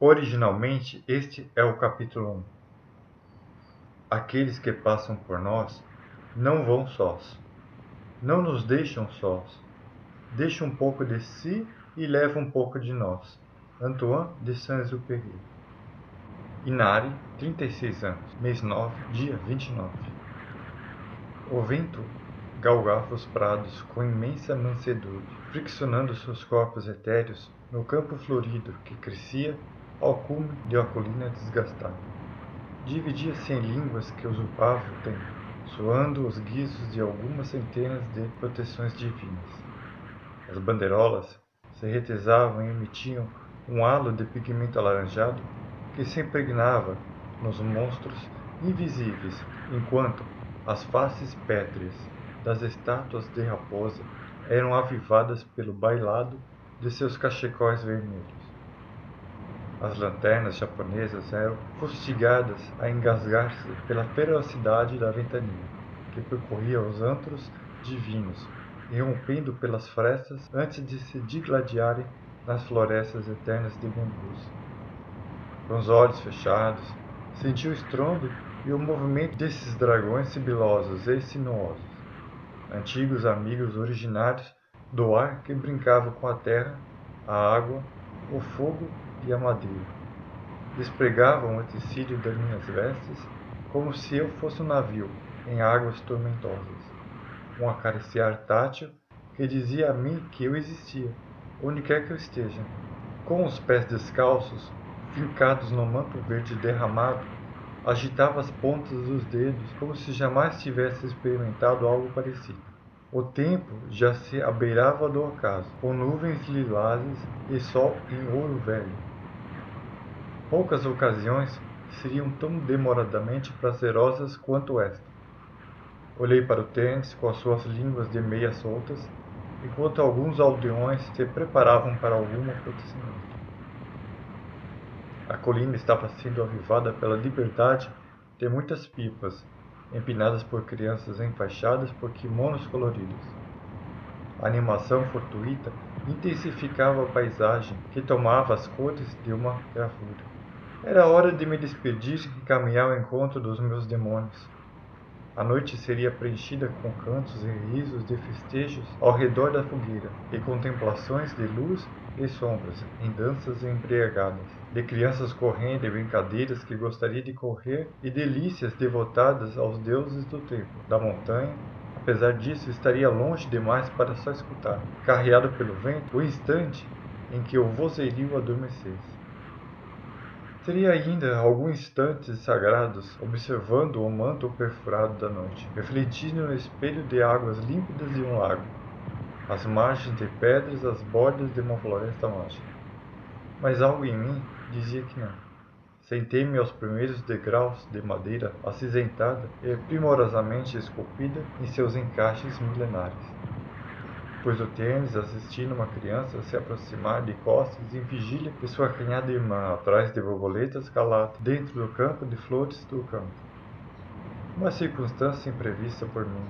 Originalmente, este é o capítulo 1. Aqueles que passam por nós não vão sós, não nos deixam sós, deixam um pouco de si e levam um pouco de nós. Antoine de Saint-Exupéry. Inari, 36 anos, mês 9, dia 29. O vento galgava os prados com imensa mansedumbre, friccionando seus corpos etéreos no campo florido que crescia ao cume de uma colina desgastada. Dividia-se em línguas que usurpavam o tempo, soando os guizos de algumas centenas de proteções divinas. As bandeirolas se retesavam e emitiam um halo de pigmento alaranjado que se impregnava nos monstros invisíveis, enquanto as faces pétreas das estátuas de raposa eram avivadas pelo bailado de seus cachecóis vermelhos. As lanternas japonesas eram fustigadas a engasgar-se pela ferocidade da ventania, que percorria os antros divinos, irrompendo pelas frestas antes de se digladiarem nas florestas eternas de bambus. Com os olhos fechados, senti o estrondo e o movimento desses dragões sibilosos e sinuosos, antigos amigos originários do ar que brincavam com a terra, a água, o fogo e a madeira. Despregavam o tecido das minhas vestes como se eu fosse um navio em águas tormentosas. Um acariciar tátil que dizia a mim que eu existia, onde quer que eu esteja. Com os pés descalços, fincados no manto verde derramado, agitava as pontas dos dedos como se jamais tivesse experimentado algo parecido. O tempo já se abeirava do ocaso, com nuvens lilazes e sol em ouro velho. Poucas ocasiões seriam tão demoradamente prazerosas quanto esta. Olhei para o tênis com as suas línguas de meia soltas, enquanto alguns aldeões se preparavam para algum acontecimento. A colina estava sendo avivada pela liberdade de muitas pipas, empinadas por crianças enfaixadas por kimonos coloridos. A animação fortuita intensificava a paisagem, que tomava as cores de uma gravura. Era hora de me despedir e caminhar ao encontro dos meus demônios. A noite seria preenchida com cantos e risos de festejos ao redor da fogueira, e contemplações de luz e sombras em danças embriagadas, de crianças correndo em brincadeiras que gostaria de correr e delícias devotadas aos deuses do tempo, da montanha. Apesar disso, estaria longe demais para só escutar, carreado pelo vento, o instante em que o vozerio adormecesse. Teria ainda alguns instantes sagrados, observando o manto perfurado da noite, refletindo no espelho de águas límpidas de um lago, as margens de pedras, as bordas de uma floresta mágica. Mas algo em mim dizia que não. Sentei-me aos primeiros degraus de madeira acinzentada e primorosamente esculpida em seus encaixes milenares. Pus o tênis assistindo uma criança se aproximar de costas em vigília de sua acanhada irmã, atrás de borboletas caladas, dentro do campo de flores do campo. Uma circunstância imprevista por mim,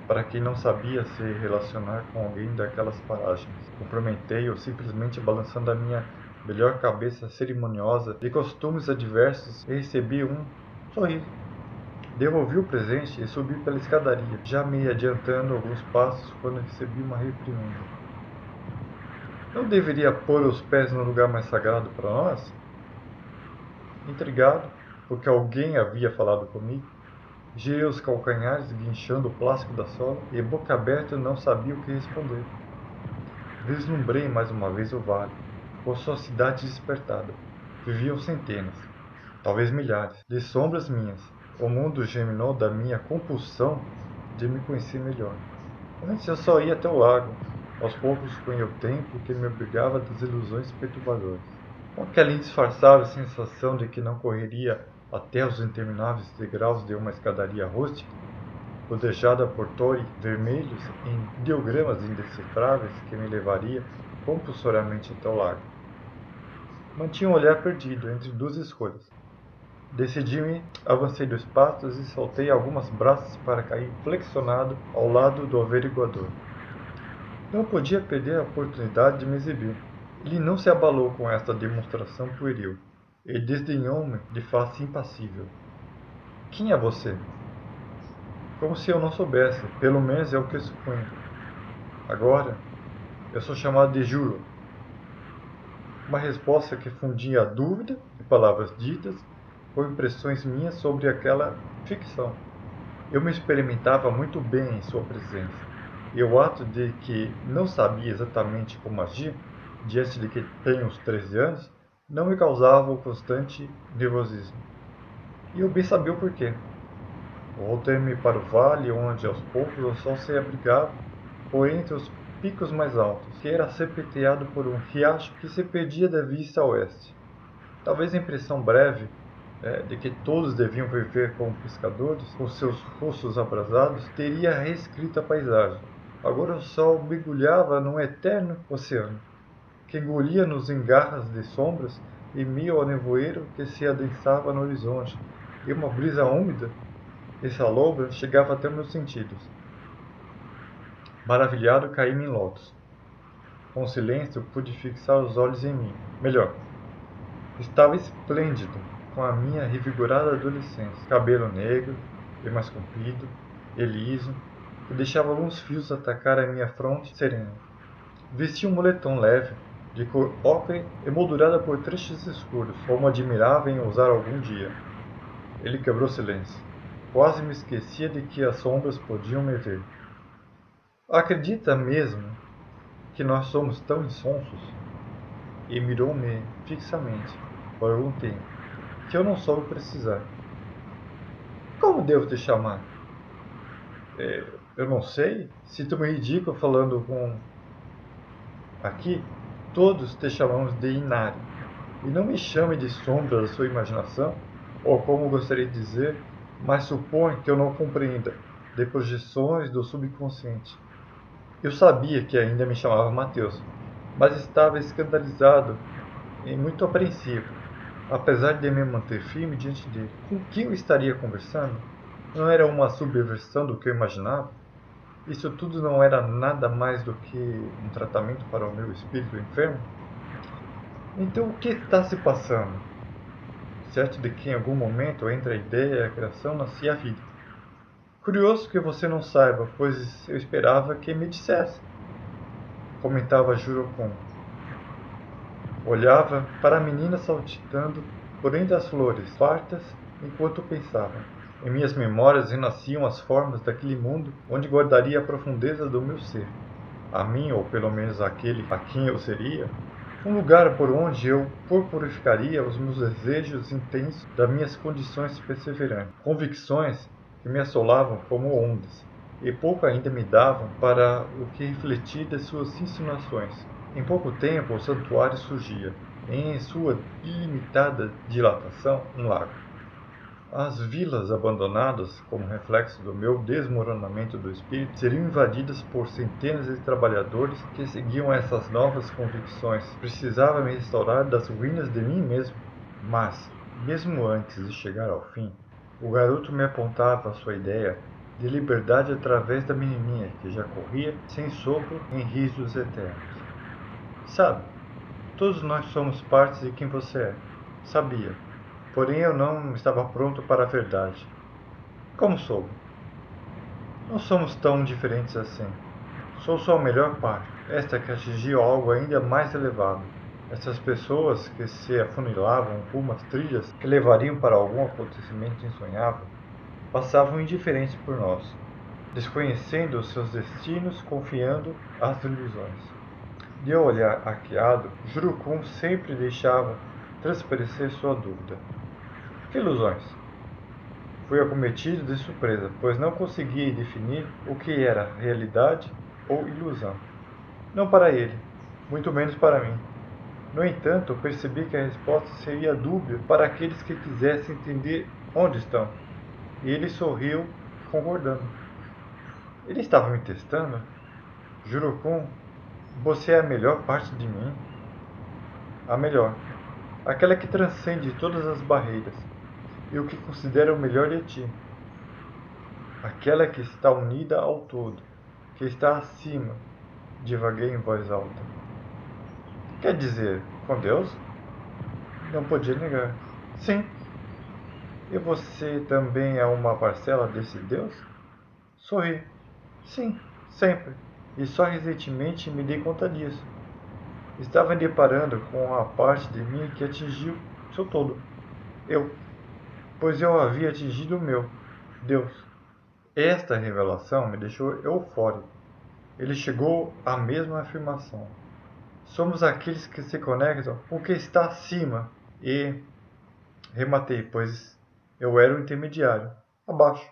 para quem não sabia se relacionar com alguém daquelas paragens. Cumprimentei-o simplesmente balançando a minha melhor cabeça cerimoniosa de costumes adversos e recebi um sorriso. Devolvi o presente e subi pela escadaria, já me adiantando alguns passos quando recebi uma reprimenda. Não deveria pôr os pés no lugar mais sagrado para nós? Intrigado, porque alguém havia falado comigo, girei os calcanhares guinchando o plástico da sola e, boca aberta, não sabia o que responder. Vislumbrei mais uma vez o vale, com sua cidade despertada. Viviam centenas, talvez milhares, de sombras minhas. O mundo germinou da minha compulsão de me conhecer melhor. Antes eu só ia até o lago. Aos poucos conheci o tempo que me obrigava das ilusões perturbadoras. Com aquela indisfarçável sensação de que não correria até os intermináveis degraus de uma escadaria rústica, rodejada por tori vermelhos em ideogramas indecifráveis que me levaria compulsoriamente até o lago. Mantinha um olhar perdido entre duas escolhas. Decidi-me, avancei 2 passos e soltei algumas braças para cair flexionado ao lado do averiguador. Não podia perder a oportunidade de me exibir. Ele não se abalou com esta demonstração pueril. Ele desdenhou-me de face impassível. Quem é você? Como se eu não soubesse, pelo menos é o que supunho. Agora, eu sou chamado de Juro. Uma resposta que fundia a dúvida de palavras ditas com impressões minhas sobre aquela ficção. Eu me experimentava muito bem em sua presença, e o ato de que não sabia exatamente como agir, diante de que tenho uns 13 anos, não me causava o constante nervosismo. E eu bem sabia o porquê. Voltei-me para o vale, onde aos poucos o sol se abrigava por entre os picos mais altos, que era serpenteado por um riacho que se perdia da vista a oeste. Talvez a impressão breve de que todos deviam viver como pescadores, com seus rostos abrasados, teria reescrito a paisagem. Agora o sol mergulhava num eterno oceano, que engolia-nos em garras de sombras em meio ao nevoeiro que se adensava no horizonte, e uma brisa úmida e salobra chegava até meus sentidos. Maravilhado, caí-me em lotos. Com silêncio, pude fixar os olhos em mim. Melhor, estava esplêndido, com a minha revigorada adolescência. Cabelo negro, bem mais comprido, e liso, que deixava alguns fios atacar a minha fronte serena. Vestia um moletom leve, de cor ocre emoldurada por trechos escuros, como admirava em usar algum dia. Ele quebrou silêncio. Quase me esquecia de que as sombras podiam me ver. Acredita mesmo que nós somos tão insonsos? E mirou-me fixamente, por algum tempo, que eu não soube precisar. Como devo te chamar? Eu não sei. Sinto-me ridículo falando com... Aqui, todos te chamamos de Inari. E não me chame de sombra da sua imaginação, ou como gostaria de dizer, mas supõe que eu não compreenda, de projeções do subconsciente. Eu sabia que ainda me chamava Mateus, mas estava escandalizado e muito apreensivo, apesar de me manter firme diante dele. Com quem eu estaria conversando? Não era uma subversão do que eu imaginava? Isso tudo não era nada mais do que um tratamento para o meu espírito enfermo? Então o que está se passando? Certo de que em algum momento entre a ideia e a criação nascia a vida. Curioso que você não saiba, pois eu esperava que me dissesse. Comentava Jurocon. Olhava para a menina saltitando por entre as flores fartas enquanto pensava. Em minhas memórias renasciam as formas daquele mundo onde guardaria a profundeza do meu ser. A mim, ou pelo menos aquele a quem eu seria, um lugar por onde eu purificaria os meus desejos intensos das minhas condições perseverantes, convicções que me assolavam como ondas, e pouco ainda me davam para o que refletir de suas insinuações. Em pouco tempo o santuário surgia, em sua ilimitada dilatação, um lago. As vilas abandonadas, como reflexo do meu desmoronamento do espírito, seriam invadidas por centenas de trabalhadores que seguiam essas novas convicções. Precisava me restaurar das ruínas de mim mesmo. Mas, mesmo antes de chegar ao fim, o garoto me apontava a sua ideia de liberdade através da menininha que já corria sem sopro em risos eternos. Sabe, todos nós somos partes de quem você é. Sabia. Porém eu não estava pronto para a verdade. Como soube? Não somos tão diferentes assim. Sou sua melhor parte, esta que atingiu algo ainda mais elevado. Essas pessoas que se afunilavam rumo às trilhas que levariam para algum acontecimento insonhável, passavam indiferentes por nós, desconhecendo os seus destinos, confiando às ilusões. De olhar arqueado, Jurucum sempre deixava transparecer sua dúvida. Que ilusões? Fui acometido de surpresa, pois não conseguia definir o que era realidade ou ilusão. Não para ele, muito menos para mim. No entanto, percebi que a resposta seria dúbia para aqueles que quisessem entender onde estão. E ele sorriu, concordando. Ele estava me testando? Jurucum, você é a melhor parte de mim? A melhor. Aquela que transcende todas as barreiras. E o que considera o melhor de ti. Aquela que está unida ao todo, que está acima, divaguei em voz alta. Quer dizer, com Deus? Não podia negar. Sim. E você também é uma parcela desse Deus? Sorri. Sim, sempre. E só recentemente me dei conta disso. Estava me deparando com a parte de mim que atingiu seu todo. Eu. Pois eu havia atingido o meu. Deus. Esta revelação me deixou eufórico. Ele chegou à mesma afirmação. Somos aqueles que se conectam com o que está acima. E rematei, pois eu era o intermediário, abaixo.